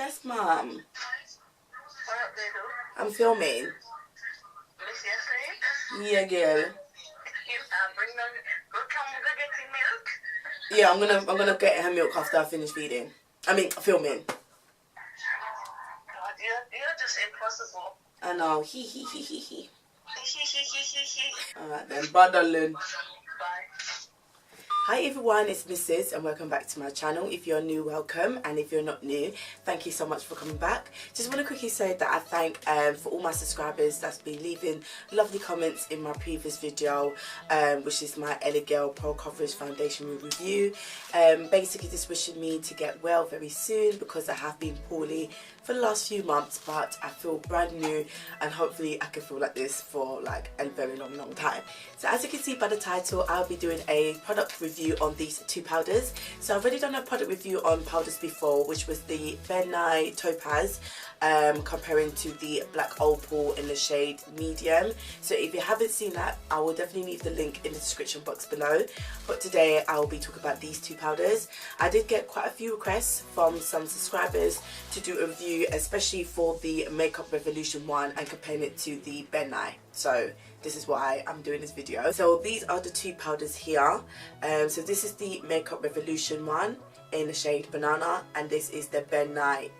Yes, ma'am. I'm filming. Yeah, girl. Yeah, I'm gonna get her milk after I finish feeding. I mean, filming. You're just impossible. I know. He. Alright then, bye darling. Bye. Hi everyone, it's Mrs. and welcome back to my channel. If you're new, welcome, and if you're not new, thank you so much for coming back. Just want to quickly say that I thank for all my subscribers that's been leaving lovely comments in my previous video, which is my Ellie Girl Pro Coverage Foundation review. Basically just wishing me to get well very soon because I have been poorly for the last few months, but I feel brand new and hopefully I can feel like this for like a very long time. So as you can see by the title, I'll be doing a product review on these two powders. So I've already done a product review on powders before, which was the Nye Topaz comparing to the Black Opal in the shade medium. So if you haven't seen that, I will definitely leave the link in the description box below. But today I will be talking about these two powders. I did get quite a few requests from some subscribers to do a review, especially for the Makeup Revolution one and comparing it to the Nye. So this is why I'm doing this video. So these are the two powders here. So this is the Makeup Revolution one in the shade Banana, and this is the Nye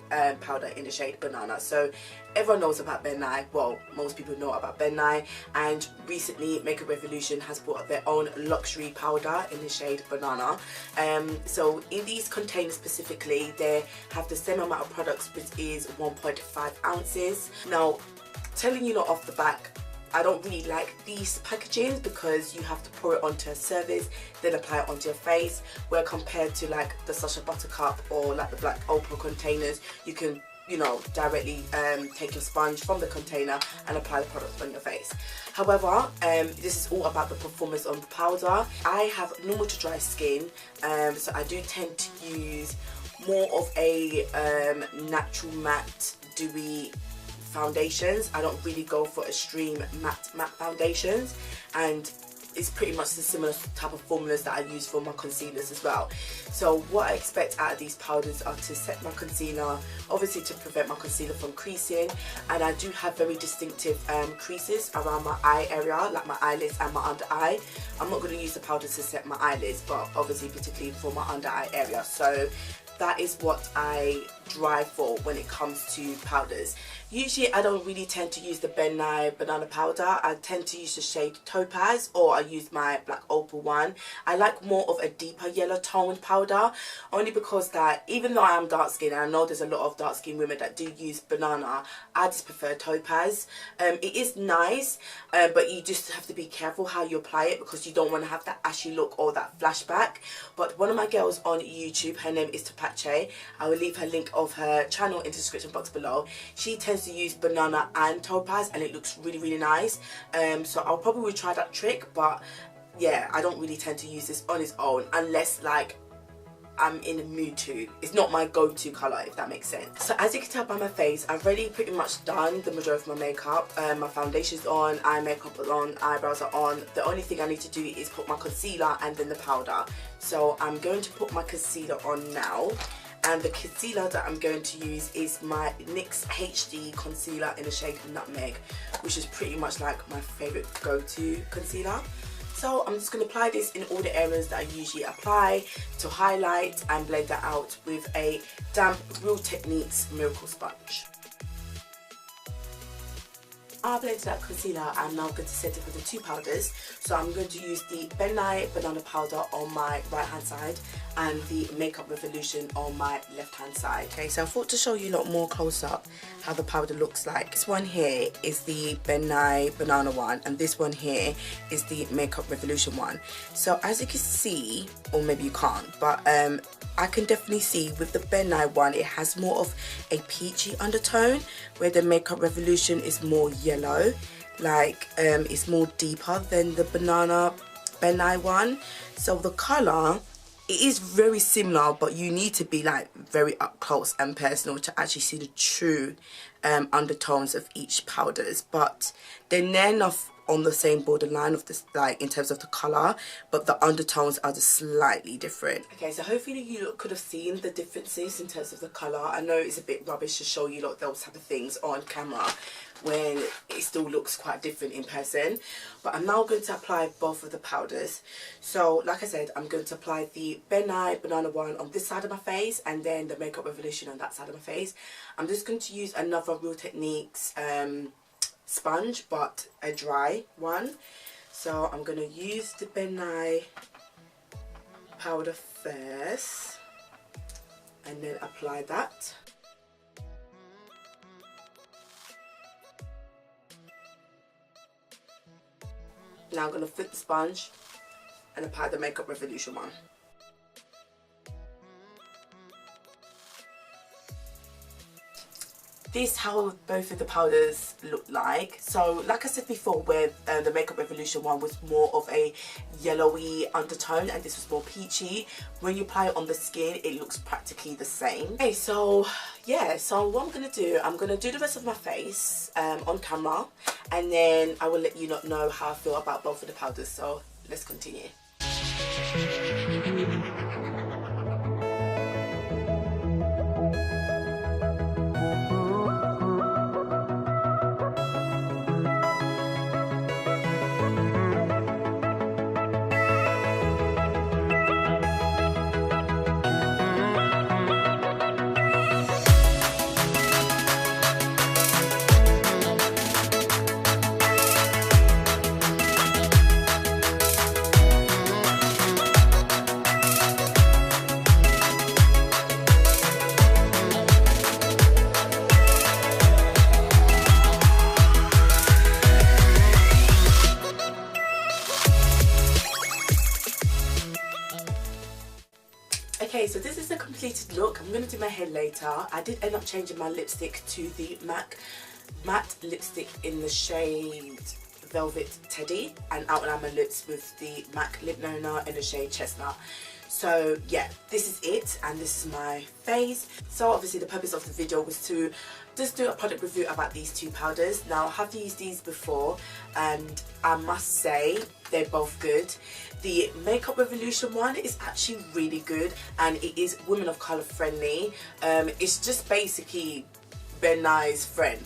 powder in the shade Banana. So everyone knows about Nye. Well, most people know about Nye, and recently Makeup Revolution has brought out their own luxury powder in the shade Banana. So in these containers specifically, they have the same amount of products, which is 1.5 ounces. Now, telling you not off the back, I don't really like these packaging because you have to pour it onto a surface, then apply it onto your face, where compared to like the Sacha Buttercup or like the Black Opal containers, you can, you know, directly take your sponge from the container and apply the product on your face. However, this is all about the performance on the powder. I have normal to dry skin, so I do tend to use more of a natural matte dewy foundations. I don't really go for extreme matte foundations, and it's pretty much the similar type of formulas that I use for my concealers as well. So what I expect out of these powders are to set my concealer, obviously to prevent my concealer from creasing, and I do have very distinctive creases around my eye area, like my eyelids and my under eye. I'm not going to use the powder to set my eyelids, but obviously particularly for my under eye area. So that is what I drive for when it comes to powders. Usually I don't really tend to use the Nye Banana Powder. I tend to use the shade Topaz, or I use my Black Opal one. I like more of a deeper yellow toned powder, only because that even though I am dark skinned, and I know there's a lot of dark skinned women that do use Banana, I just prefer Topaz. It is nice, but you just have to be careful how you apply it because you don't want to have that ashy look or that flashback. But one of my girls on YouTube, her name is Topac, I will leave her link of her channel in the description box below. She tends to use Banana and Topaz and it looks really nice. So I'll probably try that trick, but yeah, I don't really tend to use this on its own unless like I'm in the mood to. It's not my go-to colour, if that makes sense. So as you can tell by my face, I've already pretty much done the majority of my makeup. My foundation's on, eye makeup is on, eyebrows are on. The only thing I need to do is put my concealer and then the powder. So I'm going to put my concealer on now. And the concealer that I'm going to use is my NYX HD concealer in the shade Nutmeg, which is pretty much like my favourite go-to concealer. So I'm just going to apply this in all the areas that I usually apply to highlight and blend that out with a damp Real Techniques Miracle Sponge. I've blended that concealer. I'm now going to set it with the two powders. So I'm going to use the Nye Banana Powder on my right hand side and the Makeup Revolution on my left hand side. Okay, so I thought to show you a lot more close up how the powder looks like. This one here is the Nye Banana one, and this one here is the Makeup Revolution one. So as you can see, or maybe you can't, but I can definitely see with the Nye one, it has more of a peachy undertone, where the Makeup Revolution is more yellow, like it's more deeper than the Nye one. So the colour, it is very similar, but you need to be like very up close and personal to actually see the true undertones of each powders. But they're near enough on the same borderline of this, like in terms of the colour, but the undertones are just slightly different. Okay, so hopefully you could have seen the differences in terms of the colour. I know it's a bit rubbish to show you like those type of things on camera when it still looks quite different in person, but I'm now going to apply both of the powders. So like I said, I'm going to apply the Nye Banana one on this side of my face and then the Makeup Revolution on that side of my face. I'm just going to use another Real Techniques sponge, but a dry one. So I'm going to use the Nye powder first and then apply that. Now I'm going to flip the sponge and apply the Makeup Revolution one. This is how both of the powders look like. So like I said before, where the Makeup Revolution one was more of a yellowy undertone and this was more peachy, when you apply it on the skin it looks practically the same. Okay, so yeah, so what I'm going to do the rest of my face on camera, and then I will let you know how I feel about both of the powders. So let's continue. Okay, so this is the completed look. I'm going to do my hair later. I did end up changing my lipstick to the matte lipstick in the shade Velvet Teddy, and outline my lips with the MAC Lip Liner in the shade Chestnut. So yeah, this is it, and this is my face. So obviously the purpose of the video was to just do a product review about these two powders. Now I have used these before and I must say they're both good. The Makeup Revolution one is actually really good and it is women of colour friendly. It's just basically Nye's friend.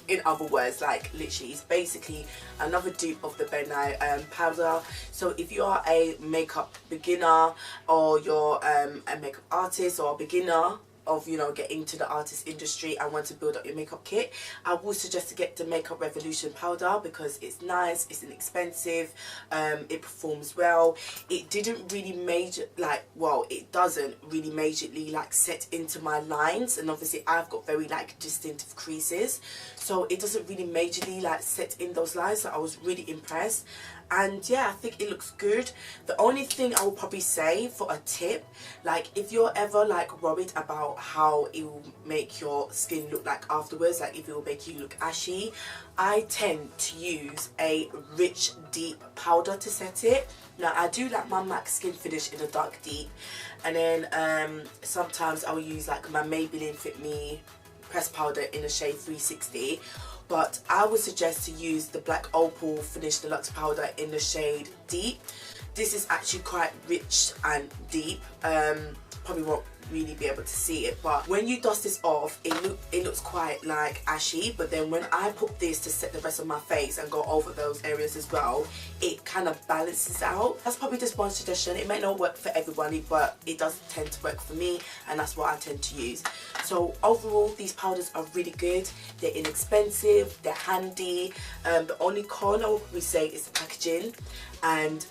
In other words, like literally it's basically another dupe of the Nye powder. So if you are a makeup beginner, or you're a makeup artist or a beginner of, you know, getting into the artist industry and want to build up your makeup kit, I would suggest to get the Makeup Revolution powder because it's nice, it's inexpensive, it performs well. It didn't really it doesn't really majorly like set into my lines, and obviously I've got very like distinctive creases, so it doesn't really majorly like set in those lines. So I was really impressed. And yeah, I think it looks good. The only thing I will probably say for a tip, like if you're ever like worried about how it will make your skin look like afterwards, like if it will make you look ashy, I tend to use a rich deep powder to set it. Now I do like my MAC Skin Finish in a dark deep, and then sometimes I will use like my Maybelline Fit Me pressed powder in the shade 360. But I would suggest to use the Black Opal Finish Deluxe powder in the shade Deep. This is actually quite rich and deep. Probably won't really be able to see it, but when you dust this off, it looks quite like ashy. But then when I put this to set the rest of my face and go over those areas as well, it kind of balances out. That's probably just one suggestion. It may not work for everybody, but it does tend to work for me, and that's what I tend to use. So overall, these powders are really good. They're inexpensive, they're handy. The only con I would probably say is the packaging, and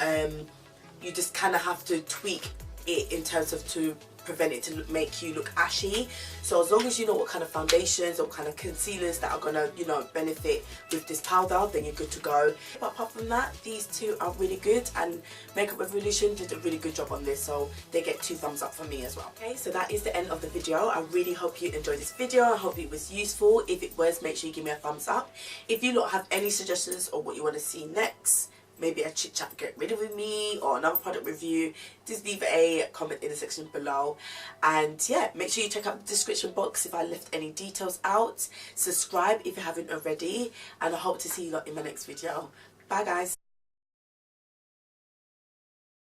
you just kind of have to tweak it in terms of to prevent it to make you look ashy. So as long as you know what kind of foundations or kind of concealers that are gonna, you know, benefit with this powder, then you're good to go. But apart from that, these two are really good, and Makeup Revolution did a really good job on this, so they get 2 thumbs up from me as well. Okay, so that is the end of the video. I really hope you enjoyed this video. I hope it was useful. If it was, make sure you give me a thumbs up. If you lot have any suggestions or what you want to see next, maybe a chit chat get rid of with me or another product review, just leave a comment in the section below. And yeah, make sure you check out the description box if I left any details out. Subscribe if you haven't already, and I hope to see you lot in my next video. Bye guys.